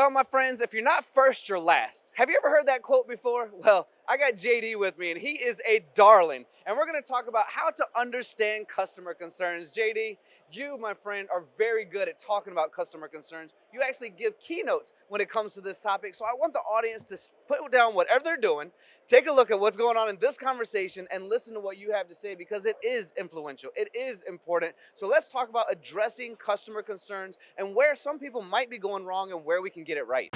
Well, my friends, if you're not first, you're last. Have you ever heard that quote before? Well, I got JD with me, and he is a darling. And we're going to talk about how to understand customer concerns. JD, you, my friend, are very good at talking about customer concerns. You actually give keynotes when it comes to this topic. So I want the audience to put down whatever they're doing, take a look at what's going on in this conversation, and listen to what you have to say because it is influential. It is important. So let's talk about addressing customer concerns and where some people might be going wrong and where we can get it right.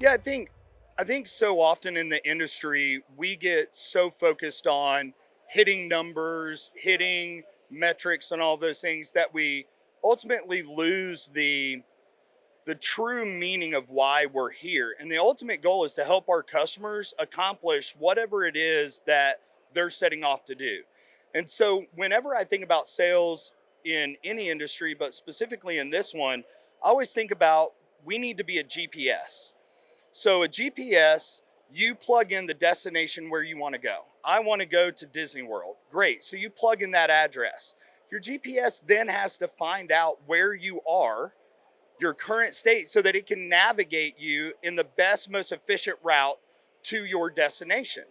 Yeah, I think so often in the industry we get so focused on hitting numbers, hitting metrics and all those things that we ultimately lose the true meaning of why we're here. And the ultimate goal is to help our customers accomplish whatever it is that they're setting off to do. And so whenever I think about sales in any industry, but specifically in this one, I always think about we need to be a GPS. So a GPS, you plug in the destination where you want to go. I want to go to Disney World. Great. So you plug in that address. Your GPS then has to find out where you are, your current state, so that it can navigate you in the best, most efficient route to your destination.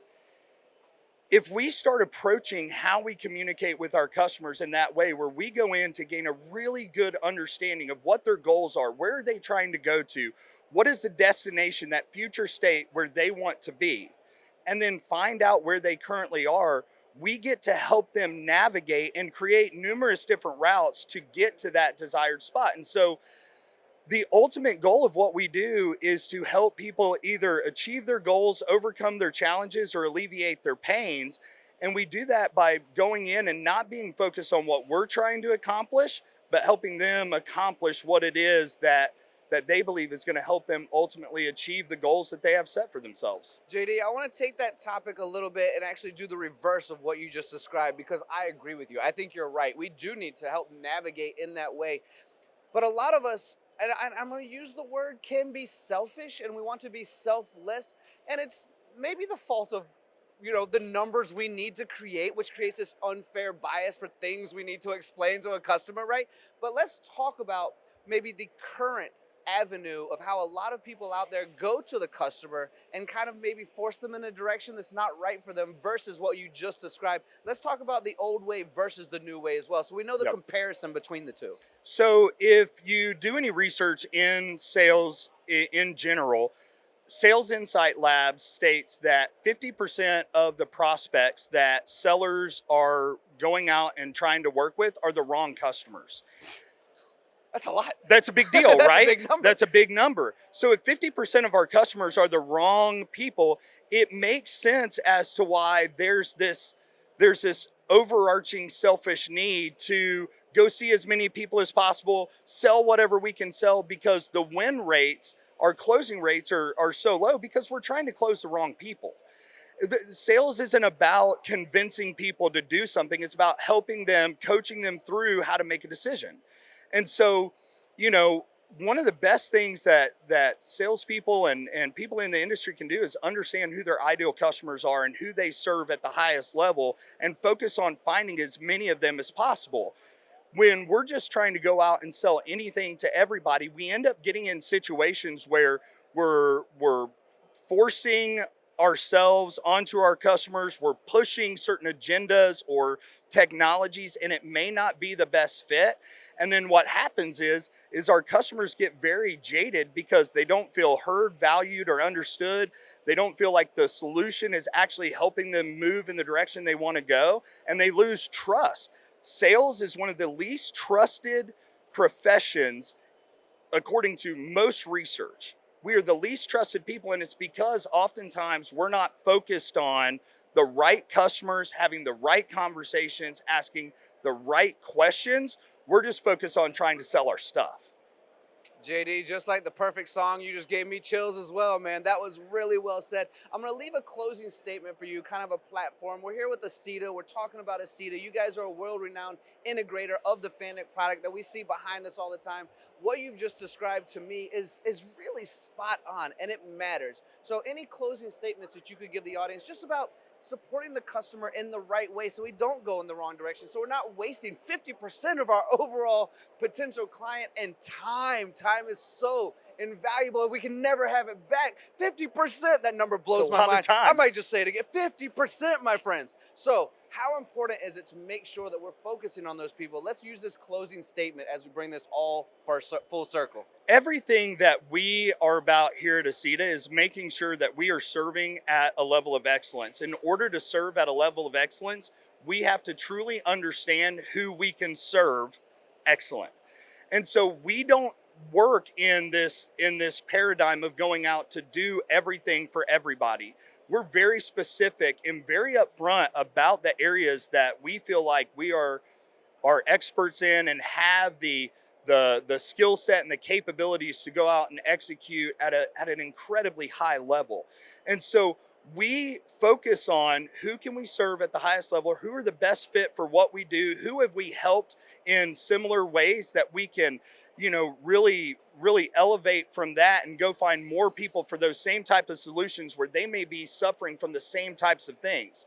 If we start approaching how we communicate with our customers in that way, where we go in to gain a really good understanding of what their goals are, where are they trying to go to, what is the destination, that future state where they want to be, and then find out where they currently are, we get to help them navigate and create numerous different routes to get to that desired spot. And so the ultimate goal of what we do is to help people either achieve their goals, overcome their challenges, or alleviate their pains. And we do that by going in and not being focused on what we're trying to accomplish, but helping them accomplish what it is that they believe is going to help them ultimately achieve the goals that they have set for themselves. JD, I want to take that topic a little bit and actually do the reverse of what you just described because I agree with you. I think you're right. We do need to help navigate in that way. But a lot of us, and I'm going to use the word, can be selfish and we want to be selfless. And it's maybe the fault of, the numbers we need to create, which creates this unfair bias for things we need to explain to a customer, right? But let's talk about maybe the current avenue of how a lot of people out there go to the customer and kind of maybe force them in a direction that's not right for them versus what you just described. Let's talk about the old way versus the new way as well. So we know the Yep. comparison between the two. So if you do any research in sales in general, Sales Insight Labs states that 50% of the prospects that sellers are going out and trying to work with are the wrong customers. That's a lot. That's a big deal, That's right? a big number. That's a big number. So if 50% of our customers are the wrong people, it makes sense as to why there's this overarching selfish need to go see as many people as possible, sell whatever we can sell, because the win rates, our closing rates are so low because we're trying to close the wrong people. Sales isn't about convincing people to do something. It's about helping them, coaching them through how to make a decision. And so, one of the best things that salespeople and people in the industry can do is understand who their ideal customers are and who they serve at the highest level and focus on finding as many of them as possible. When we're just trying to go out and sell anything to everybody, we end up getting in situations where we're forcing ourselves onto our customers, we're pushing certain agendas or technologies, and it may not be the best fit. And then what happens is our customers get very jaded because they don't feel heard, valued, or understood. They don't feel like the solution is actually helping them move in the direction they want to go, and they lose trust. Sales is one of the least trusted professions according to most research. We are the least trusted people, and it's because oftentimes we're not focused on the right customers, having the right conversations, asking the right questions. We're just focused on trying to sell our stuff. JD, just like the perfect song, you just gave me chills as well, man. That was really well said. I'm going to leave a closing statement for you, kind of a platform. We're here with Acieta. We're talking about Acieta. You guys are a world-renowned integrator of the FANUC product that we see behind us all the time. What you've just described to me is really spot on, and it matters. So any closing statements that you could give the audience just about supporting the customer in the right way so we don't go in the wrong direction. So we're not wasting 50% of our overall potential client and time. Time is so invaluable. We can never have it back. 50%, that number It's a blows my lot of mind. I time. might just say it again. 50%, my friends. So how important is it to make sure that we're focusing on those people? Let's use this closing statement as we bring this all for full circle. Everything that we are about here at Acieta is making sure that we are serving at a level of excellence. In order to serve at a level of excellence, we have to truly understand who we can serve excellent. And so we don't work in this paradigm of going out to do everything for everybody. We're very specific and very upfront about the areas that we feel like we are experts in and have the skill set and the capabilities to go out and execute at an incredibly high level. And so we focus on who can we serve at the highest level, who are the best fit for what we do, who have we helped in similar ways that we can, really elevate from that and go find more people for those same type of solutions where they may be suffering from the same types of things.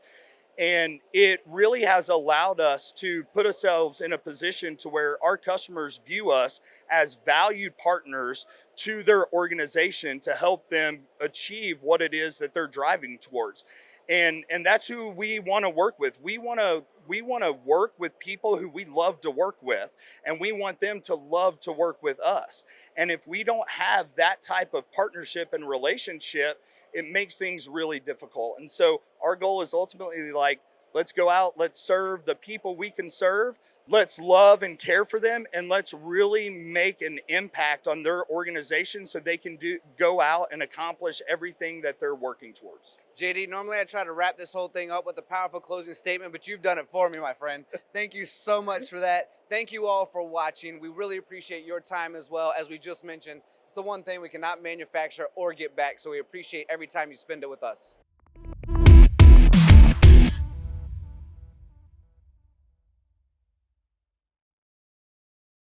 And it really has allowed us to put ourselves in a position to where our customers view us as valued partners to their organization to help them achieve what it is that they're driving towards. And that's who we want to work with. We want to work with people who we love to work with, and we want them to love to work with us. And if we don't have that type of partnership and relationship, it makes things really difficult. And so our goal is ultimately like, let's go out, let's serve the people we can serve, let's love and care for them, and let's really make an impact on their organization so they can go out and accomplish everything that they're working towards. JD, normally I try to wrap this whole thing up with a powerful closing statement, but you've done it for me, my friend. Thank you so much for that. Thank you all for watching. We really appreciate your time as well. As we just mentioned, it's the one thing we cannot manufacture or get back, so we appreciate every time you spend it with us.